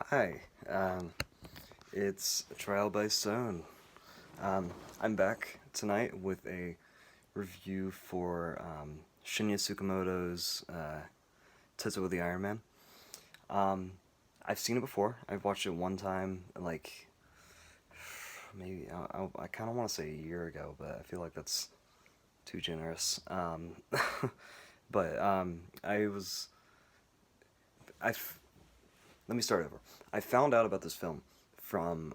Hi, it's Trial by Stone. I'm back tonight with a review for Shinya Tsukamoto's Tetsuo the Iron Man. Um, I've seen it before. I've watched it one time, like maybe I kind of want to say a year ago, but I feel like that's too generous. But I was I let me start over. I found out about this film from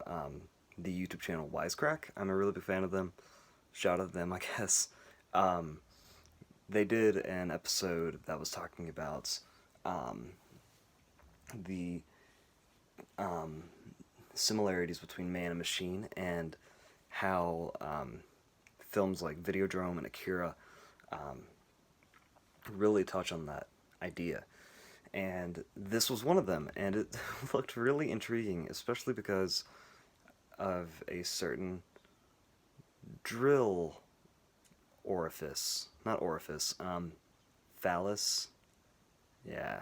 the YouTube channel Wisecrack. I'm a really big fan of them. Shout out to them, I guess. Um, they did an episode that was talking about um, the um, similarities between Man and Machine and how films like Videodrome and Akira um, really touch on that idea. And this was one of them, and it looked really intriguing, especially because of a certain drill orifice. Not orifice, phallus. Yeah.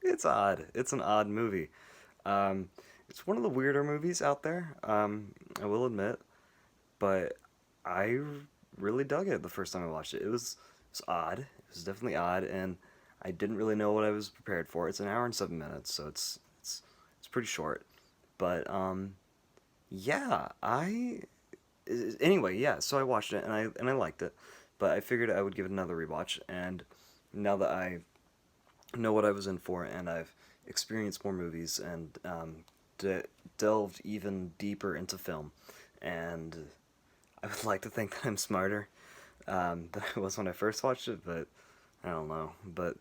It's odd. It's an odd movie. Um, it's one of the weirder movies out there, I will admit, but I really dug it the first time I watched it. It was odd. It was definitely odd, and I didn't really know what I was prepared for. It's an hour and 7 minutes, so it's pretty short. But yeah, I anyway, yeah, so I watched it and I liked it, but I figured I would give it another rewatch. And now that I know what I was in for, and I've experienced more movies and de- delved even deeper into film, and I would like to think that I'm smarter than I was when I first watched it, but I don't know. But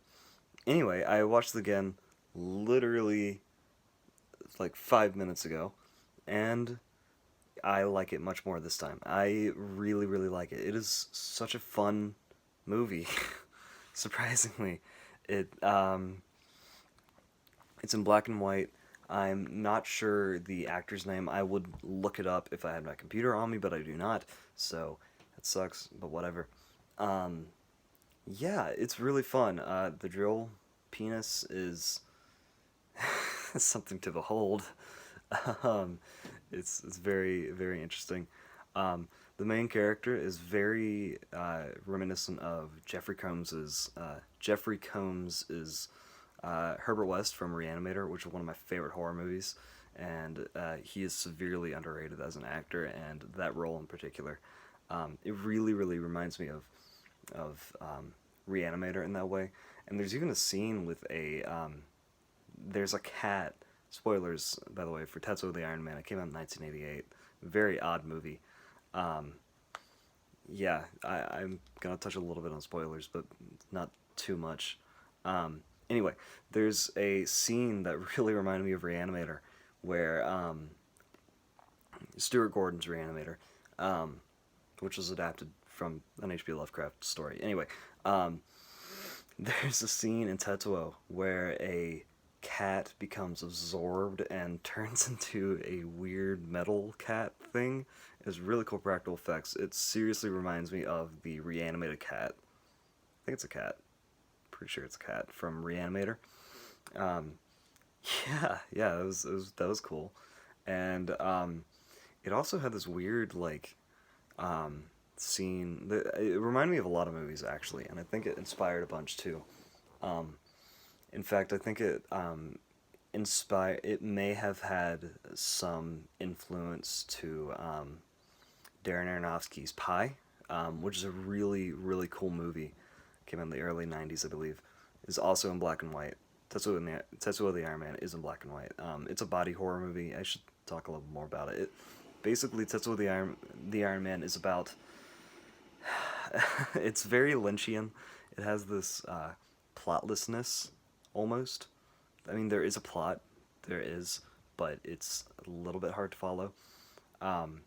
anyway, I watched it again literally like 5 minutes ago, and I like it much more this time. I really, really like it. It is such a fun movie. Surprisingly, it it's in black and white. I'm not sure the actor's name. I would look it up if I had my computer on me, but I do not. So that sucks. But whatever. Um, yeah, it's really fun. The drill penis is something to behold. um, it's very very interesting. The main character is very reminiscent of Jeffrey Combs is Herbert West from Reanimator, which is one of my favorite horror movies, and he is severely underrated as an actor, and that role in particular, it really really reminds me of Reanimator in that way. And there's even a scene with a there's a cat. Spoilers, by the way, for Tetsuo the Iron Man. It came out in 1988. Very odd movie. Um, yeah, I'm gonna touch a little bit on spoilers, but not too much. Anyway, there's a scene that really reminded me of Reanimator, where Stuart Gordon's Reanimator, um, which was adapted from an H.P. Lovecraft story. Anyway, um, there's a scene in Tetsuo where a cat becomes absorbed and turns into a weird metal cat thing. It's really cool practical effects. It seriously reminds me of the reanimated cat. I think it's a cat. Pretty sure it's a cat from Reanimator. Um, yeah, yeah, that was cool. And it also had this weird like um, scene. It reminded me of a lot of movies actually, and I think it inspired a bunch too. Um, in fact, I think it may have had some influence to Darren Aronofsky's Pi, which is a really really cool movie. Came out in the early '90s, I believe. Is also in black and white. Tetsuo the Iron Man is in black and white. It's a body horror movie. I should talk a little more about it. Basically, Tetsuo the Iron Man is about. It's very Lynchian. It has this plotlessness almost. I mean, there is a plot, there is, but it's a little bit hard to follow. Um,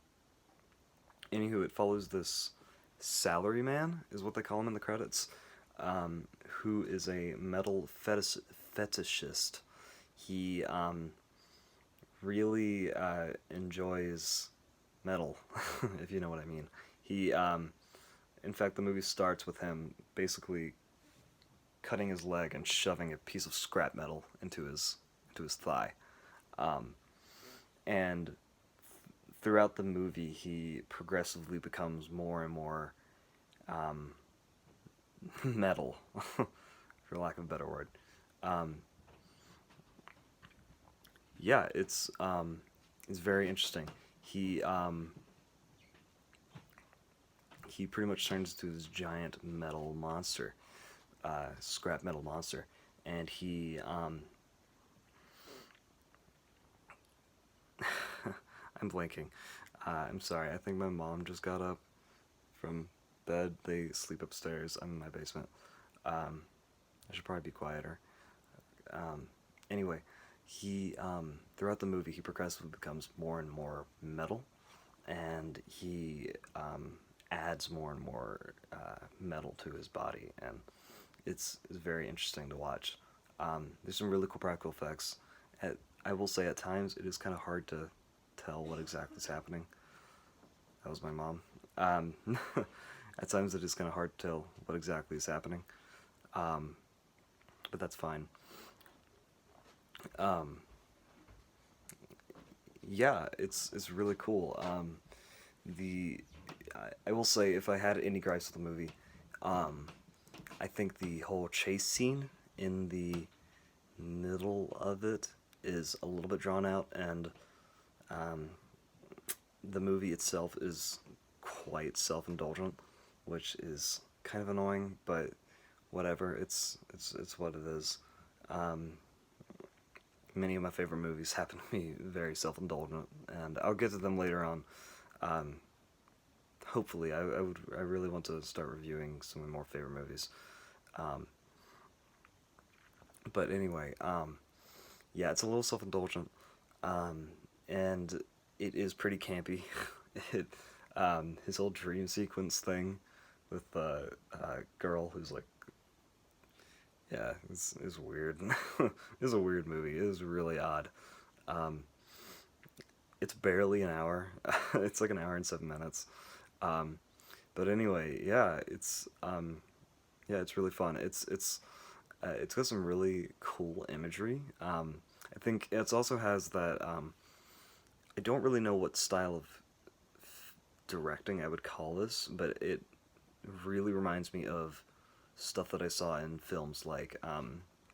Anywho, it follows this salaryman, is what they call him in the credits, who is a metal fetishist. He really enjoys metal, if you know what I mean. He, in fact, the movie starts with him basically cutting his leg and shoving a piece of scrap metal into his to his thigh. Um, and throughout the movie, he progressively becomes more and more um, metal, for lack of a better word. Um, yeah, it's very interesting. He um, he pretty much turns into this giant metal monster, scrap metal monster, and I'm blanking. I'm sorry. I think my mom just got up from bed. They sleep upstairs. I'm in my basement. Um, I should probably be quieter. Um, anyway, he throughout the movie he progressively becomes more and more metal, and he adds more and more metal to his body, and it's very interesting to watch. There's some really cool practical effects. I will say at times it is kind of hard to tell what exactly is happening. That was my mom. Um, at times it is kind of hard to tell what exactly is happening, um, but that's fine. Um, yeah, it's really cool. The I will say if I had any gripes with the movie, um, I think the whole chase scene in the middle of it is a little bit drawn out, and um, the movie itself is quite self-indulgent, which is kind of annoying, but whatever. It's what it is. Um, Many of my favorite movies happen to be very self-indulgent, and I'll get to them later on. Um, Hopefully, I really want to start reviewing some of my more favorite movies. Um, but anyway, yeah, it's a little self-indulgent, um, and it is pretty campy. it His whole dream sequence thing with the girl who's like, yeah, it's weird. It's a weird movie. It is really odd. Um, it's barely an hour. It's like an hour and 7 minutes. Um, but anyway, yeah, it's really fun. It's got some really cool imagery. I think it also has that. I don't really know what style of directing I would call this, but it really reminds me of stuff that I saw in films like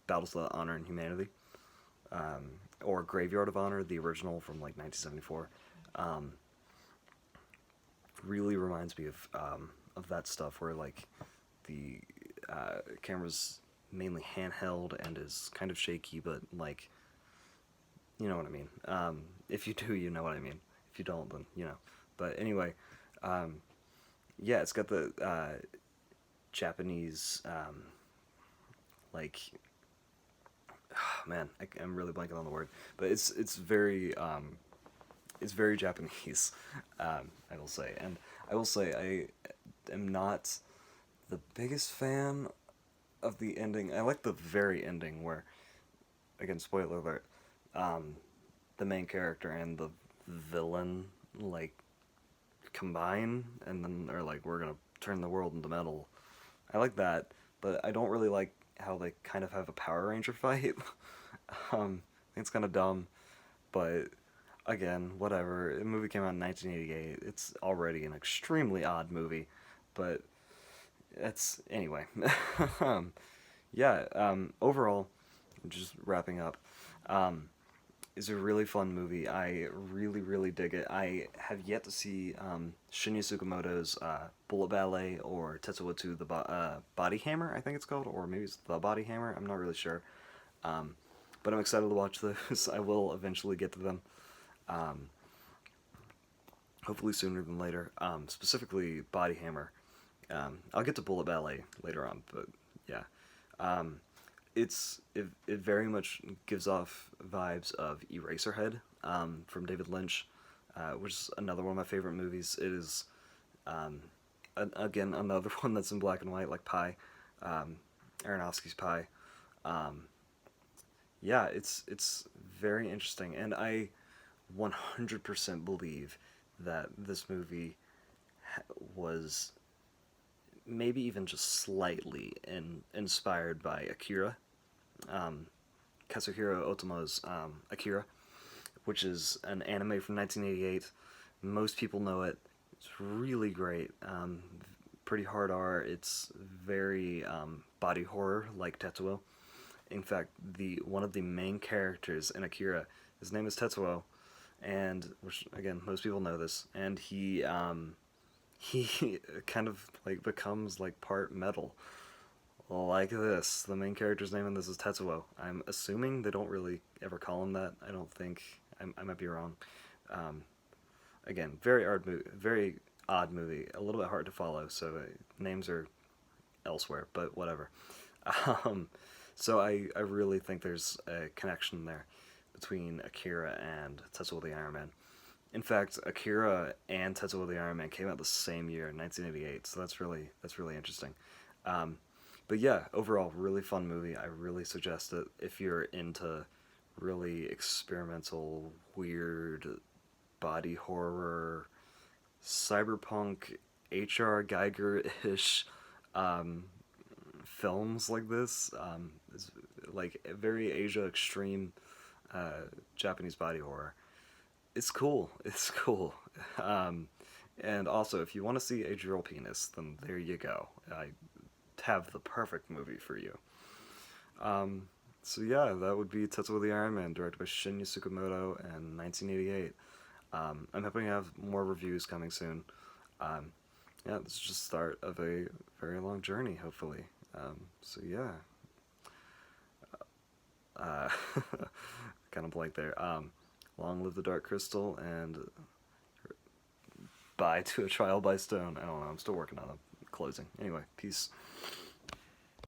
Battles of Honor and Humanity, or Graveyard of Honor, the original from like 1974. Um, Really reminds me of that stuff where like the camera's mainly handheld and is kind of shaky, but like you know what I mean. If you do, you know what I mean. If you don't, then you know. But anyway, um, yeah, it's got the Japanese like man, I'm really blanking on the word, but it's very Japanese. I will say, and I will say I am not the biggest fan of the ending. I like the very ending where, again, spoiler alert, um, the main character and the villain like combine, and then they're like, we're gonna turn the world into metal. I like that, but I don't really like how they kind of have a Power Ranger fight. I think it's kind of dumb, but again, whatever. The movie came out in 1988. It's already an extremely odd movie, but it's anyway. Yeah. Overall, just wrapping up. Um, is a really fun movie. I really, really dig it. I have yet to see Shinya Tsukamoto's Bullet Ballet or Tetsuo the Body Hammer, I think it's called, or maybe it's The Body Hammer. I'm not really sure. Um, but I'm excited to watch those. I will eventually get to them. Um, Hopefully sooner than later. Specifically, Body Hammer. I'll get to Bullet Ballet later on, but yeah. Um, it very much gives off vibes of Eraserhead from David Lynch, which is another one of my favorite movies. It is again another one that's in black and white, like Pi, um, Aronofsky's Pi. Um, yeah, it's very interesting, and I 100% believe that this movie was maybe even just slightly inspired by Akira, because Kazuhiro Otomo's Akira, which is an anime from 1988. Most people know it. It's really great. Pretty hard R. It's very body horror, like Tetsuo. In fact, the one of the main characters in Akira, his name is Tetsuo, and which again most people know this, and he kind of like becomes like part metal, like this. The main character's name in this is Tetsuo. I'm assuming they don't really ever call him that. I don't think. I might be wrong. Um, Again, very odd movie. A little bit hard to follow, so names are elsewhere, but whatever. Um, so I really think there's a connection there between Akira and Tetsuo the Iron Man. In fact, Akira and Tetsuo the Iron Man came out the same year, 1988. So that's really interesting. Um, but yeah, overall, really fun movie. I really suggest it if you're into really experimental, weird body horror, cyberpunk, H.R. Geiger ish um, films like this. It's like very Asia extreme Japanese body horror. It's cool. It's cool. Um, and also, if you want to see a drill penis, then there you go. I have the perfect movie for you. Um, so yeah, that would be Tetsuo the Iron Man, directed by Shinya Tsukamoto in 1988. I'm hoping to have more reviews coming soon. Um, yeah, this is just the start of a very long journey, hopefully. So yeah, uh, kind of blank there. Long live the Dark Crystal, and bye to a Trial by Stone. I don't know. I'm still working on the closing. Anyway, peace.